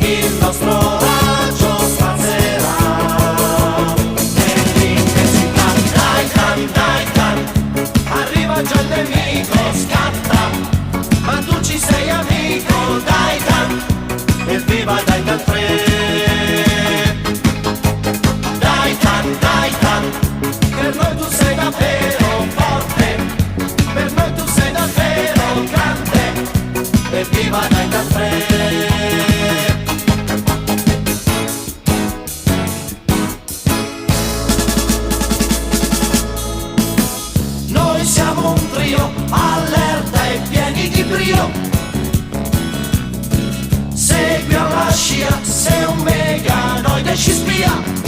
il nostro raggio spazierà nell'immensità. Dai can, arriva già il nemico, scatta, ma tu ci sei amico, dai can, evviva dai can 3. Dai can, per noi tu sei davvero forte, per noi tu sei davvero grande, evviva dai can 3. Noi siamo un trio, allerta e pieni di brio. Segui alla scia, sei un meganoide ci spia.